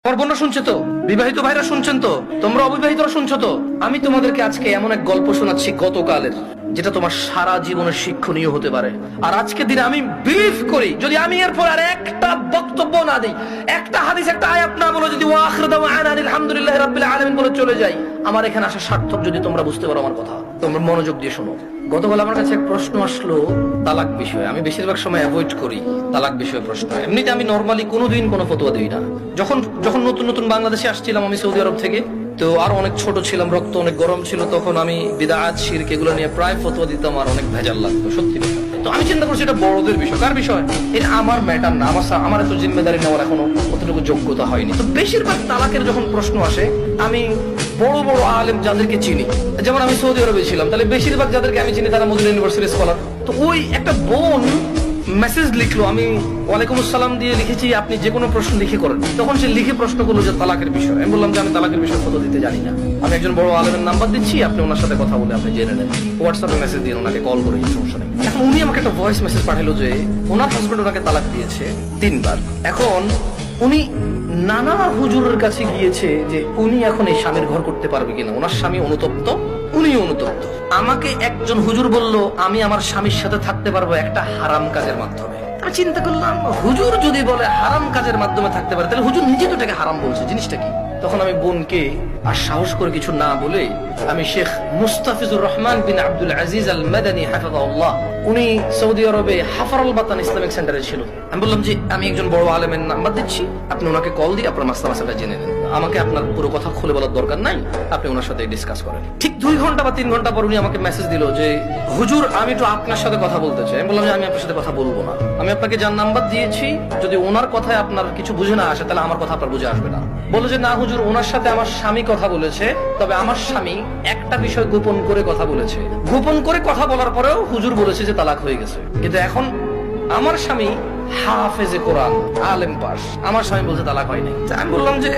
আমার বোনরা শুনছে তো, বিবাহিত ভাইরা শুনছেন তো, তোমরা অবিবাহিতরা শুনছো তো। আমি তোমাদেরকে আজকে এমন এক গল্প শোনাচ্ছি গতকালের, যেটা তোমার সারা জীবনের শিক্ষণীয় হতে পারে। আর আজকের দিনে আমি বিলিভ করি, যদি আমি এরপর আর একটা বক্তব্য না দিই, একটা হাদিস, একটা আয়াত না বলে, যদি ওয়া আখিরু দাওয়ানা আলহামদুলিল্লাহি রাব্বিল আলামিন বলে চলে যাই, আমার এখানে আসা সার্থক। যদি তোমরা বুঝতে পারো আমার কথা, তোমরা মনোযোগ দিয়ে শোনো। গতকাল আমার কাছে এক প্রশ্ন আসলো তালাক বিষয়ে। আমি বেশিরভাগ সময় অ্যাভয়েড করি তালাক বিষয়ে প্রশ্ন। এমনিতে আমি নরমালি কোনোদিন কোনো ফতোয়া দিই না। যখন নতুন নতুন বাংলাদেশে আসছিলাম আমি সৌদি আরব থেকে, তো আরো অনেক ছোট ছিলাম, রক্ত অনেক গরম ছিল, তখন আমি বিদআত শিরক এগুলো নিয়ে প্রায় ফতোয়া দিতাম, আর অনেক ভেজাল লাগতো সত্যি কথা। তো আমি চিন্তা করছি এটা বড়দের বিষয়, কার বিষয়, এটা আমার ম্যাটার না, আমার এত জিম্মেদারি নেওয়ার এখনো অতটুকু যোগ্যতা হয়নি। তো বেশিরভাগ তালাকের যখন প্রশ্ন আসে, আমি বড় বড় আলেম যাদেরকে চিনি, যেমন আমি সৌদি আরবে ছিলাম, তাহলে বেশিরভাগ যাদেরকে আমি চিনি তারা মদিনা ইউনিভার্সিটির স্কলার। তো ওই একটা বোন মেসেজ লিখলো, আমি ওয়ালাইকুম আসসালাম দিয়ে লিখেছি আপনি যে কোনো প্রশ্ন লিখে করেন। তখন সে লিখে প্রশ্ন করলো যে তালাকের বিষয়। আমি বললাম যে আমি তালাকের বিষয়ে ফটো দিতে জানি না, আমি একজন বড় আলেমের নাম্বার দিচ্ছি, আপনি ওনার সাথে কথা বলে আপনি জেনে নেন। হোয়াটসঅ্যাপে মেসেজ দিন, ওনাকে কল করে, সমস্যা নেই। এখন উনি আমাকে একটা ভয়েস মেসেজ পাঠালো যে ওনার হাজবেন্ড ওনাকে তালাক দিয়েছে 3 বার। এখন উনি নানা হুজুরের কাছে গিয়েছে যে উনি এখন এই স্বামীর ঘর করতে পারবে কিনা। ওনার স্বামী অনুতপ্ত, উনি অনুতপ্ত। আমাকে একজন হুজুর বলল আমি আমার স্বামীর সাথে থাকতে পারবো একটা হারাম কাজের মাধ্যমে। আমি চিন্তা করলাম, হুজুর যদি বলে হারাম কাজের মাধ্যমে থাকতে পারে, তাহলে হুজুর নিজে তো এটাকে হারাম বলছে, জিনিসটা কি? তখন আমি বোনকে আর সাহস করে কিছু না বলে, আমি শেখ মুস্তাফিজুর রহমান বিন আব্দুল আজিজ আল মাদানী হাফিজাহুল্লাহ, উনি সৌদি আরবে হাফারুল বাতান ইসলামিক সেন্টারে ছিল, আমি বললাম যে আমি একজন বড় আলেমের নাম্বার দিচ্ছি, আপনি ওনাকে কল দিয়ে আপনার মাসলাটা জেনে নেন, আমাকে আপনার পুরো কথা খুলে বলার দরকার নাই, আপনি ওনার সাথে ডিসকাস করেন। ঠিক 2 ঘন্টা বা 3 ঘন্টা পর উনি আমাকে মেসেজ দিল যে হুজুর আমি একটু আপনার সাথে কথা বলতে চাই। আমি বললাম যে আমি আপনার সাথে কথা বলবো না, আমি আপনাকে যার নাম্বার দিয়েছি, যদি ওনার কথায় আপনার কিছু বুঝে না আসে তাহলে আমার কথা আপনার বুঝে আসবে না। বললো যে না হুজুর, ওনার সাথে আমার স্বামী কথা বলেছে, তবে আমার স্বামী একটা বিষয় গোপন করে কথা বলেছে, গোপন করে কথা বলার পরেও হুজুর বলেছে যে তালাক হয়ে গেছে। কিন্তু এখন আমার স্বামী হাফেজে কোরআন, আলেম পাস, আমার স্বামী বলছে তালাক হয়নি। আমি বললাম যে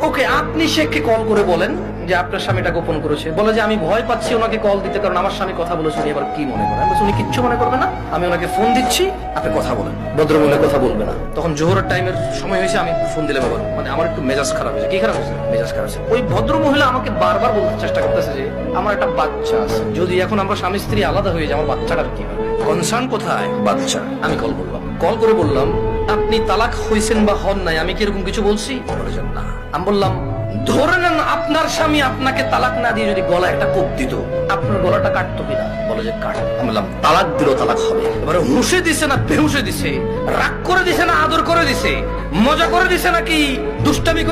ওকে, আপনি শেখকে কল করে বলেন যে আপনার স্বামীটা গোপন করেছে। বলে যে আমি ভয় পাচ্ছি ওনাকে কল দিতে, কারণ আমার স্বামী কথা বলেছে, উনি এবার কি মনে করেন। উনি কিচ্ছু মনে করবে না, আমি ওনাকে ফোন দিচ্ছি, আপনি কথা বলেন, ভদ্রমূল্যে কথা বলবে না। তখন জোহরের টাইমের সময় হয়েছে, আমি ফোন দিলে বাবা, মানে আমার একটু মেজাজ খারাপ হয়েছে। কি খারাপ হয়েছে? মেজাজ খারাপ হয়েছে। ওই ভদ্র মহিলা আমাকে বারবার বলতে চেষ্টা করতেছে যে আমার একটা বাচ্চা আছে, যদি এখন আমরা স্বামী স্ত্রী আলাদা হয়ে যাই, আমার বাচ্চাটার কি হবে, কনসার্ন কোথায়, বাচ্চা। আমি কল করলাম, কল করে বললাম আপনি তালাক হয়েছেন বা হন নাই, আমি কি এরকম কিছু বলছি? বলেছেন না। আমি বললাম ধরে নেন আপনার স্বামী আপনাকে তালাক না দিয়ে যদি গলা একটা কোপ দিত, আপনার গলাটা কাটতো কিনা? বলে যে কাট। আমি বললাম তালাক দিল, তালাক হবে। এবারে হুঁশে দিছে না বেহুশে দিছে, রাগ করে দিছে না আদর করে দিছে, মজা করে দিছে নাকি দুষ্টামি